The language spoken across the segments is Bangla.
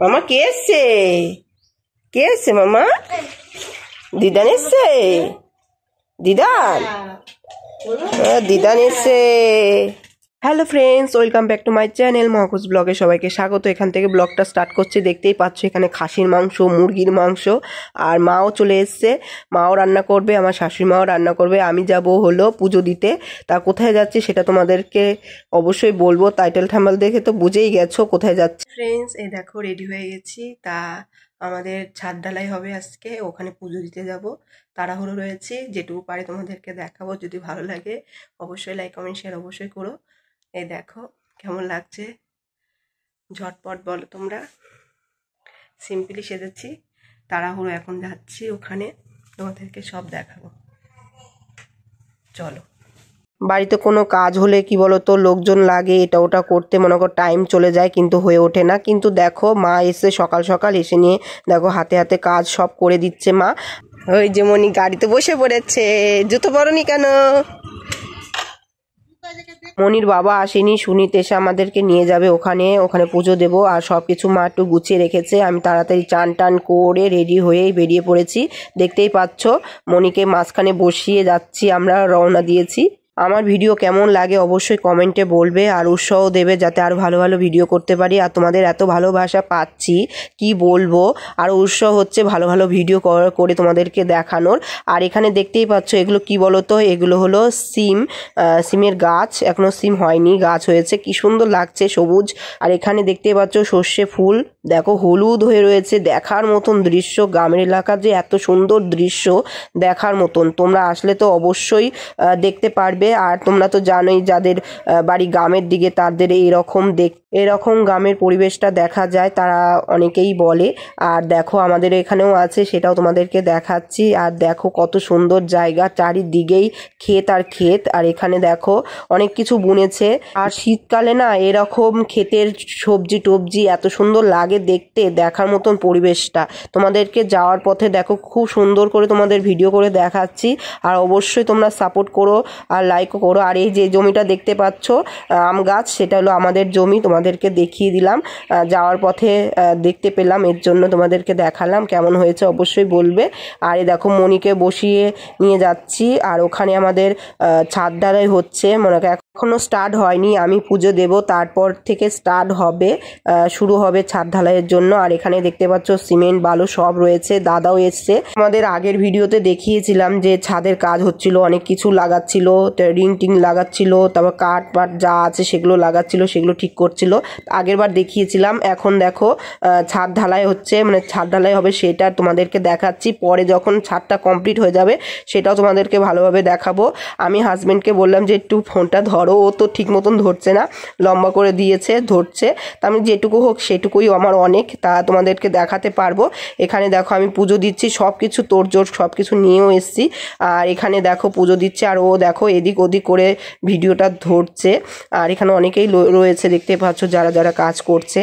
মামা কে এসছে? কে এসছে মামা? দিদান এসছে? দিদান দিদান এসছে। Hello friends, welcome back to my channel Mahakush ব্লগে সবাইকে স্বাগত। এখান থেকে ব্লগটা স্টার্ট করছি। দেখতেই পাচ্ছ এখানে খাসির মাংস, মুরগির মাংস, আর মাও চলে এসছে। মাও রান্না করবে, আমার শাশুড়ি মাও রান্না করবে। আমি যাব হলো পুজো দিতে। তা কোথায় যাচ্ছি সেটা তোমাদেরকে অবশ্যই বলবো। টাইটেল থাম্বনেল দেখে তো বুঝেই গেছো কোথায় যাচ্ছি। ফ্রেন্ডস, এই দেখো রেডি হয়ে গেছি। তা আমাদের ছাদ ঢালাই হবে আজকে, ওখানে পুজো দিতে যাব। তাড়াহুড়ো রয়েছে, যেটুকু পারি তোমাদেরকে দেখাবো। যদি ভালো লাগে অবশ্যই লাইক কমেন্ট শেয়ার অবশ্যই করো। এই দেখো কেমন লাগছে, ঝটপট বলো তোমরা। সিম্পলি সেজেছি, তাড়াহুড়ো এখন যাচ্ছি ওখানে, তোমাদেরকে সব দেখাবো। চলো। বাড়িতে কোনো কাজ হলে কি বলতো, লোকজন লাগে এটা ওটা করতে, মনে করো টাইম চলে যায় কিন্তু হয়ে ওঠে না। কিন্তু দেখো মা এসে সকাল সকাল এসে নিয়ে দেখো হাতে হাতে কাজ সব করে দিচ্ছে মা। ওই যে মনি গাড়িতে বসে পড়েছে। জুতো পরনি কেন? মনির বাবা আসেনি, সুনীত এসে আমাদেরকে নিয়ে যাবে ওখানে পুজো দেবো। আর সব কিছু মা একটু গুছিয়ে রেখেছে। আমি তাড়াতাড়ি চান টান করে রেডি হয়েই বেরিয়ে পড়েছি। দেখতেই পাচ্ছ মনিকে মাঝখানে বসিয়ে যাচ্ছি, আমরা রওনা দিয়েছি। আমার ভিডিও কেমন লাগে অবশ্যই কমেন্টে বলবে, আর উৎসাহ দেবে যাতে আরও ভালো ভালো ভিডিও করতে পারি। আর তোমাদের এত ভালোবাসা পাচ্ছি কি বলবো, আর উৎসাহ হচ্ছে ভালো ভালো ভিডিও করে তোমাদেরকে দেখানোর। আর এখানে দেখতেই পাচ্ছ এগুলো কি বলো তো, এগুলো হলো সিমের গাছ। এখনো সিম হয়নি, গাছ হয়েছে, কি সুন্দর লাগছে সবুজ। আর এখানে দেখতেই পাচ্ছ সর্ষে ফুল, দেখো হলুদ হয়ে রয়েছে। দেখার মতন দৃশ্য, গ্রামের এলাকার যে এত সুন্দর দৃশ্য দেখার মতন। তোমরা আসলে তো অবশ্যই দেখতে পারবে। আর তোমরা তো জানোই যাদের বাড়ি গ্রামের দিকে তাদের এরকম গ্রামের পরিবেশটা দেখা যায়, তারা অনেকেই বলে। আর দেখো আমাদের এখানেও আছে, সেটাও তোমাদেরকে দেখাচ্ছি। আর দেখো কত সুন্দর জায়গা, চারিদিকেই ক্ষেত আর ক্ষেত। আর এখানে দেখো অনেক কিছু বুনেছে। আর শীতকালে না এরকম ক্ষেতের সবজি টবজি এত সুন্দর লাগে দেখতে, দেখার মতন পরিবেশটা। তোমাদেরকে যাওয়ার পথে দেখো খুব সুন্দর করে তোমাদের ভিডিও করে দেখাচ্ছি। আর অবশ্যই তোমরা সাপোর্ট করো আর লাইকও করো। আর এই যে জমিটা দেখতে পাচ্ছ আম গাছ, সেটা হলো আমাদের জমি, তোমাদেরকে দেখিয়ে দিলাম। যাওয়ার পথে দেখতে পেলাম, এর জন্য তোমাদেরকে দেখালাম। কেমন হয়েছে অবশ্যই বলবে। আর এই দেখো মনিকে বসিয়ে নিয়ে যাচ্ছি। আর ওখানে আমাদের ছাদ ঢালাই হচ্ছে, মনে করো এখনো স্টার্ট হয়নি। আমি পুজো দেব, তারপর থেকে স্টার্ট হবে, শুরু হবে ছাদ ঢালাইয়ের জন্য। আর এখানে দেখতে পাচ্ছ সিমেন্ট বালু সব রয়েছে। দাদাও এসছে। আমাদের আগের ভিডিওতে দেখিয়েছিলাম যে ছাদের কাজ হচ্ছিল, অনেক কিছু লাগাচ্ছিল, রিং টিং লাগাচ্ছিল, তারপর কাঠ পাট যা আছে সেগুলো লাগাচ্ছিল, সেগুলো ঠিক করছিল। আগের বার দেখিয়েছিলাম। এখন দেখো ছাদ ঢালাই হচ্ছে, মানে ছাদ ঢালাই হবে, সেটা তোমাদেরকে দেখাচ্ছি। পরে যখন ছাদটা কমপ্লিট হয়ে যাবে সেটাও তোমাদেরকে ভালোভাবে দেখাবো। আমি হাজব্যান্ডকে বললাম যে একটু ফোনটা ধরো, ও তো ঠিক মতন ধরছে না, লম্বা করে দিয়েছে, ধরছে। তা আমি যেটুকু হোক সেটুকুই আমার অনেক, তা তোমাদেরকে দেখাতে পারবো। এখানে দেখো আমি পুজো দিচ্ছি, সব কিছু তোড়জোড় সব কিছু নিয়েও এসছি। আর এখানে দেখো পুজো দিচ্ছে, আর ও দেখো এদিক ওদিক করে ভিডিওটা ধরছে। আর এখানে অনেকেই রয়েছে দেখতে পাচ্ছ যারা যারা কাজ করছে।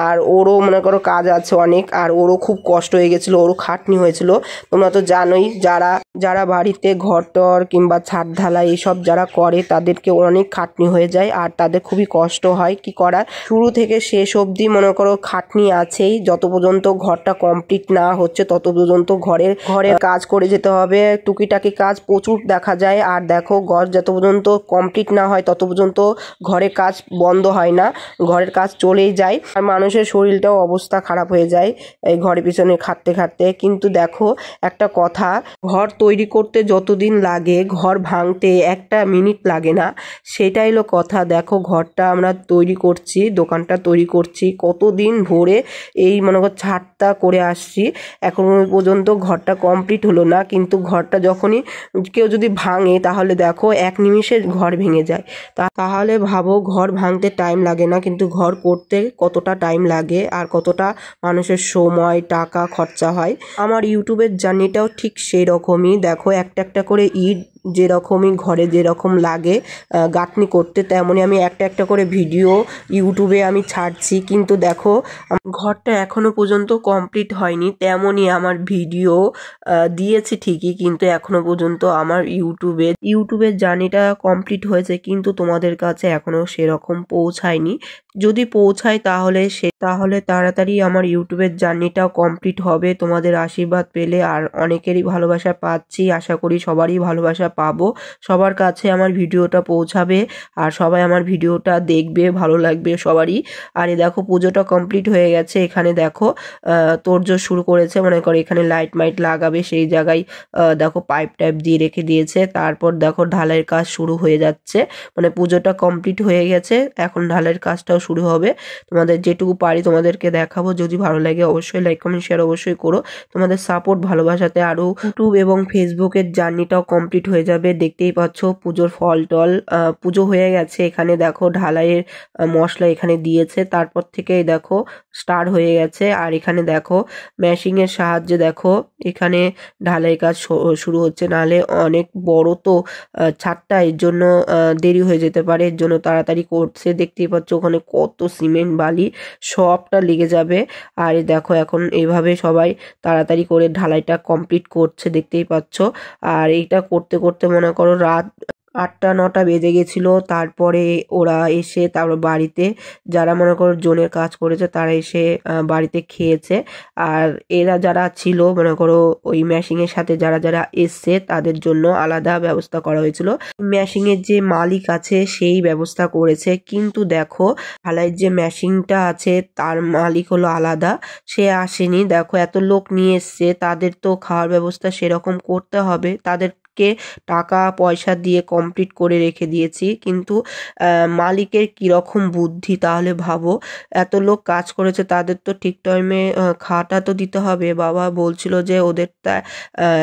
আর ওরও মনে করো কাজ আছে অনেক, আর ওরও খুব কষ্ট হয়ে গেছিলো, ওরও খাটনি হয়েছিল। তোমরা তো জানোই যারা বাড়িতে ঘর টর কিংবা ছাদ ঢালাই এসব যারা করে তাদেরকে অনেক খাটনি হয়ে যায়, আর তাদের খুবই কষ্ট হয়। কি করার, শুরু থেকে শেষ অবধি মনে করো খাটনি আছেই। যত পর্যন্ত ঘরটা কমপ্লিট না হচ্ছে তত পর্যন্ত ঘরের কাজ করে যেতে হবে। টুকিটাকি কাজ প্রচুর দেখা যায়। আর দেখো ঘর যত পর্যন্ত কমপ্লিট না হয় তত পর্যন্ত ঘরের কাজ বন্ধ হয় না, ঘরের কাজ চলেই যায়। আর মানুষের শরীরটাও অবস্থা খারাপ হয়ে যায় এই ঘরের পিছনে খাটতে খাটতে। কিন্তু দেখো একটা কথা, ঘর তৈরি করতে যতদিন লাগে ঘর ভাঙতে একটা মিনিট লাগে না, সেটাই হলো কথা। দেখো ঘরটা আমরা তৈরি করছি, দোকানটা তৈরি করছি, কতদিন ভরে এই মনে করো ছাদটা করে আসছি, এখনো পর্যন্ত ঘরটা কমপ্লিট হলো না। কিন্তু ঘরটা যখনই কেউ যদি ভাঙে তাহলে দেখো এক নিমিষে ঘর ভেঙে যায়। তাহলে ভাবো ঘর ভাঙতে টাইম লাগে না, কিন্তু ঘর করতে কতটা টাইম লাগে আর কতটা মানুষের সময় টাকা খরচা হয়। আমার ইউটিউবের জার্নিটাও ঠিক সেই রকমই। দেখো একটা একটা করে ইট যেরকমই ঘরে যেরকম লাগে গাঁথনি করতে, তেমনই আমি একটা একটা করে ভিডিও ইউটিউবে আমি ছাড়ছি। কিন্তু দেখো ঘরটা এখনো পর্যন্ত কমপ্লিট হয়নি, তেমনই আমার ভিডিও দিয়েছি ঠিকই, কিন্তু এখনো পর্যন্ত আমার ইউটিউবের জার্নিটা কমপ্লিট হয়েছে, কিন্তু তোমাদের কাছে এখনো সেরকম পৌঁছায়নি। যদি পৌঁছায় তাহলে তাড়াতাড়ি আমার ইউটিউবের জার্নিটাও কমপ্লিট হবে তোমাদের আশীর্বাদ পেলে। আর অনেকেরই ভালোবাসা পাচ্ছি, আশা করি সবারই ভালোবাসা পাবো, সবার কাছে আমার ভিডিওটা পৌঁছাবে আর সবাই আমার ভিডিওটা দেখবে, ভালো লাগবে সবারই। আর এই দেখো পুজোটা কমপ্লিট হয়ে গেছে। এখানে দেখো তোড়জোড় শুরু করেছে, মনে করো এখানে লাইট মাইট লাগাবে, সেই জায়গায় দেখো পাইপ টাইপ দিয়ে রেখে দিয়েছে। তারপর দেখো ঢালাইয়ের কাজ শুরু হয়ে যাচ্ছে, মানে পুজোটা কমপ্লিট হয়ে গেছে, এখন ঢালাইয়ের কাজটাও শুরু হবে। তোমাদের যেটুকু পারি তোমাদেরকে দেখাবো। যদি ভালো লাগে অবশ্যই লাইক কমেন্ট শেয়ার অবশ্যই করো। তোমাদের সাপোর্ট ভালোবাসাতে আরও ইউটিউব এবং ফেসবুকের জার্নিটাও কমপ্লিট হয়ে যাবে। দেখতেই পাচ্ছ পুজোর ফল টল, পুজো হয়ে গেছে। এখানে দেখো ঢালাইয়ের মশলা এখানে দিয়েছে, তারপর থেকেই দেখো স্টার্ট হয়ে গেছে। আর এখানে দেখো মেশিংয়ের সাহায্যে দেখো এখানে ঢালাই কাজ শুরু হচ্ছে, নাহলে অনেক বড় তো ছাদটা, এর জন্য দেরি হয়ে যেতে পারে, এর জন্য তাড়াতাড়ি করছে। দেখতেই পাচ্ছ ওখানে কত সিমেন্ট বালি সবটা লেগে যাবে। আর দেখো এখন এইভাবে সবাই তাড়াতাড়ি করে ঢালাইটা কমপ্লিট করছে, দেখতেই পাচ্ছ। আর এইটা করতে করতে মনে করো রাত 8টা-9টা বেজে গেছিলো। তারপরে ওরা এসে তারপর বাড়িতে যারা মনে করো জোনের কাজ করেছে তারা এসে বাড়িতে খেয়েছে। আর এরা যারা ছিল মনে করো ওই মেশিনের সাথে যারা যারা এসছে তাদের জন্য আলাদা ব্যবস্থা করা হয়েছিল। মেশিনের যে মালিক আছে সেই ব্যবস্থা করেছে, কিন্তু দেখো ঢালাইয়ের যে মেশিনটা আছে তার মালিক হলো আলাদা, সে আসেনি। দেখো এত লোক নিয়ে এসছে, তাদের তো খাওয়ার ব্যবস্থা সেরকম করতে হবে, তাদেরকে টাকা পয়সা দিয়ে কমপ্লিট করে রেখে দিয়েছি। কিন্তু মালিকের কীরকম বুদ্ধি তাহলে ভাবো, এত লোক কাজ করেছে তাদের তো ঠিক টাইমে খাওয়াটা তো দিতে হবে। বাবা বলছিল যে ওদের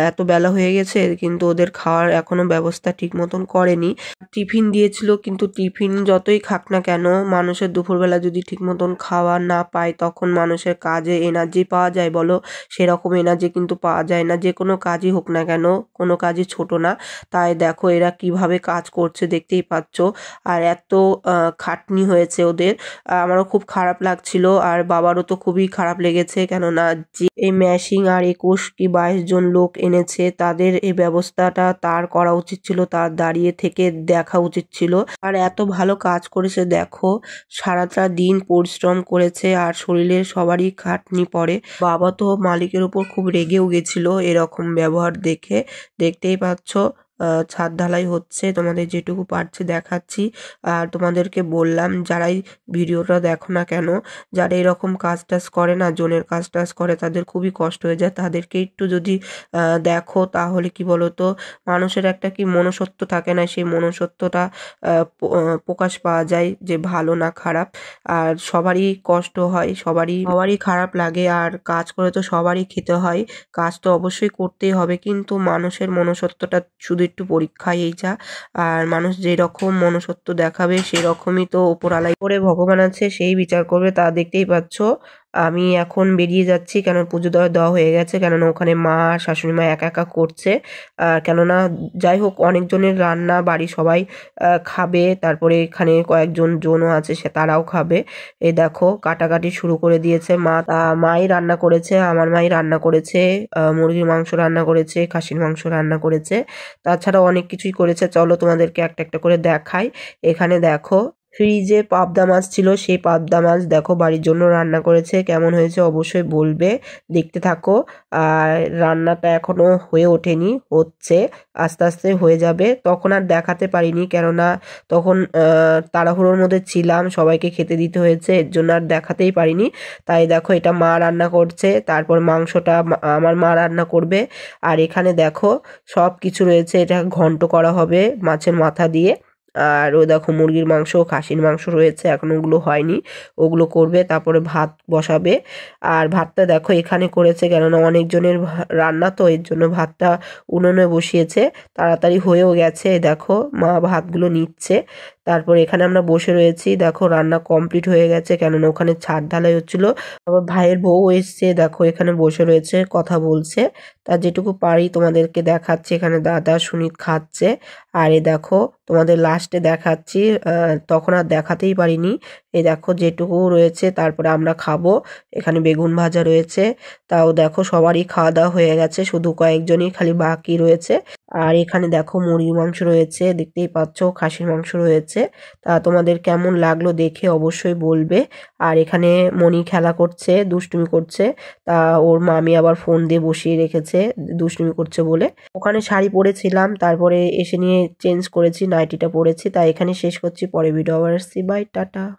এত বেলা হয়ে গেছে কিন্তু ওদের খাওয়ার এখনো ব্যবস্থা ঠিক মতন করেনি। টিফিন দিয়েছিল, কিন্তু টিফিন যতই খাক না কেন মানুষের দুপুরবেলা যদি ঠিক মতন খাওয়া না পায় তখন মানুষের কাজে এনার্জি পাওয়া যায় বলো? সেরকম এনার্জি কিন্তু পাওয়া যায় না, যে কোনো কাজই হোক না কেন, কোনো কাজই ছোট না। তাই দেখো এরা কিভাবে কাজ করছে দেখতেই পাচ্ছ। আর এত খাটনি হয়েছে ওদের, আমারও খুব খারাপ লাগছিল আর বাবারও তো খুবই খারাপ লেগেছে, কেননা যে এই মেশিং আর 21 কি 22 জন লোক এনেছে তাদের এই ব্যবস্থাটা তার করা উচিত ছিল, তার দাঁড়িয়ে থেকে দেখা উচিত ছিল। আর এত ভালো কাজ করেছে দেখো, সারাটা দিন পরিশ্রম করেছে আর শরীরে সবারই খাটনি পড়ে। বাবা তো মালিকের উপর খুব রেগেও গেছিল এরকম ব্যবহার দেখে। দেখতেই পাচ্ছ ছাদ ঢালাই হচ্ছে, তোমাদের যেটুকু পারছে দেখাচ্ছি। আর তোমাদেরকে বললাম যারাই ভিডিওটা দেখো না কেন, যারা এরকম কাজ টাজ করে না, জনের কাজ টাজ করে, তাদের খুবই কষ্ট হয়ে যায়। তাদেরকে একটু যদি দেখো তাহলে কি বলতো, মানুষের একটা কি মনুষ্যত্ব থাকে না, সেই মনুষ্যত্বটা প্রকাশ পাওয়া যায় যে ভালো না খারাপ। আর সবারই কষ্ট হয়, সবারই খারাপ লাগে, আর কাজ করে তো সবারই খেতে হয়, কাজ তো অবশ্যই করতেই হবে, কিন্তু মানুষের মনুষ্যত্বটা শুধু একটু পরীক্ষায় এই যা। আর মানুষ যেরকম মনুষ্যত্ব দেখাবে সেরকমই তো ওপরালাই করে ভগবান আছে, সেই বিচার করবে। তা দেখতেই পাচ্ছ আমি এখন বেরিয়ে যাচ্ছি, কেন পুজো দেওয়া হয়ে গেছে, কেননা ওখানে মা শাশুড়ি মা একা একা করছে। কেননা যাই হোক অনেকজনের রান্না, বাড়ি সবাই খাবে, তারপরে এখানে কয়েকজন জনও আছে সে তারাও খাবে। এই দেখো কাটাকাটি শুরু করে দিয়েছে মা, মাই রান্না করেছে, আমার মাই রান্না করেছে, মুরগির মাংস রান্না করেছে, খাসির মাংস রান্না করেছে, তাছাড়াও অনেক কিছুই করেছে। চলো তোমাদেরকে একটা একটা করে দেখাই। এখানে দেখো ফ্রিজে পাবদা মাছ ছিল, সেই পাবদা মাছ দেখো বাড়ির জন্য রান্না করেছে, কেমন হয়েছে অবশ্যই বলবে, দেখতে থাকো। আর রান্নাটা এখনো হয়ে ওঠেনি, হচ্ছে, আস্তে আস্তে হয়ে যাবে। তখন আর দেখাতে পারিনি, কেননা তখন তাড়াহুড়োর মধ্যে ছিলাম, সবাইকে খেতে দিতে হয়েছে, এর জন্য আর দেখাতেই পারিনি। তাই দেখো এটা মা রান্না করছে, তারপর মাংসটা আমার মা রান্না করবে। আর এখানে দেখো সব কিছু রয়েছে, এটা ঘন্ট করা হবে মাছের মাথা দিয়ে। আর ও দেখো মুরগির মাংস, খাসির মাংস রয়েছে, এখন ওগুলো হয়নি, ওগুলো করবে, তারপরে ভাত বসাবে। আর ভাতটা দেখো এখানে করেছে, কেননা অনেকজনের রান্না তো, এর জন্য ভাতটা উনুনে বসিয়েছে, তাড়াতাড়ি হয়েও গেছে। দেখো মা ভাতগুলো নিচ্ছে, তারপর এখানে আমরা বসে রয়েছি, দেখো রান্না কমপ্লিট হয়ে গেছে, কেননা ওখানে ছাদ ঢালাই হচ্ছিল। আবার ভাইয়ের বউ এসছে, দেখো এখানে বসে রয়েছে, কথা বলছে। তা যেটুকু পারি তোমাদেরকে দেখাচ্ছি। এখানে দাদা সুমিত খাচ্ছে। আর এ দেখো তোমাদের লাস্টে দেখাচ্ছি, তখন আর দেখাতেই পারিনি। এই দেখো যেটুকু রয়েছে, তারপরে আমরা খাবো। এখানে বেগুন ভাজা রয়েছে। তাও দেখো সবারই খাওয়া দাওয়া হয়ে গেছে, শুধু কয়েকজনই খালি বাকি রয়েছে। আর এখানে দেখো মুরগির মাংস রয়েছে, দেখতেই পাচ্ছ, খাসির মাংস রয়েছে। তা তোমাদের কেমন লাগলো দেখে অবশ্যই বলবে। আর এখানে মনি খেলা করছে, দুষ্টুমি করছে। তা ওর মামি আবার ফোন দিয়ে বসিয়ে রেখেছে, দুষ্টুমি করছে বলে। ওখানে শাড়ি পরেছিলাম, তারপরে এসে নিয়ে চেঞ্জ করেছি, নাইটিটা পরেছি। তা এখানে শেষ করছি, পরে ভিডিও আবার আসছি। Bye, tata.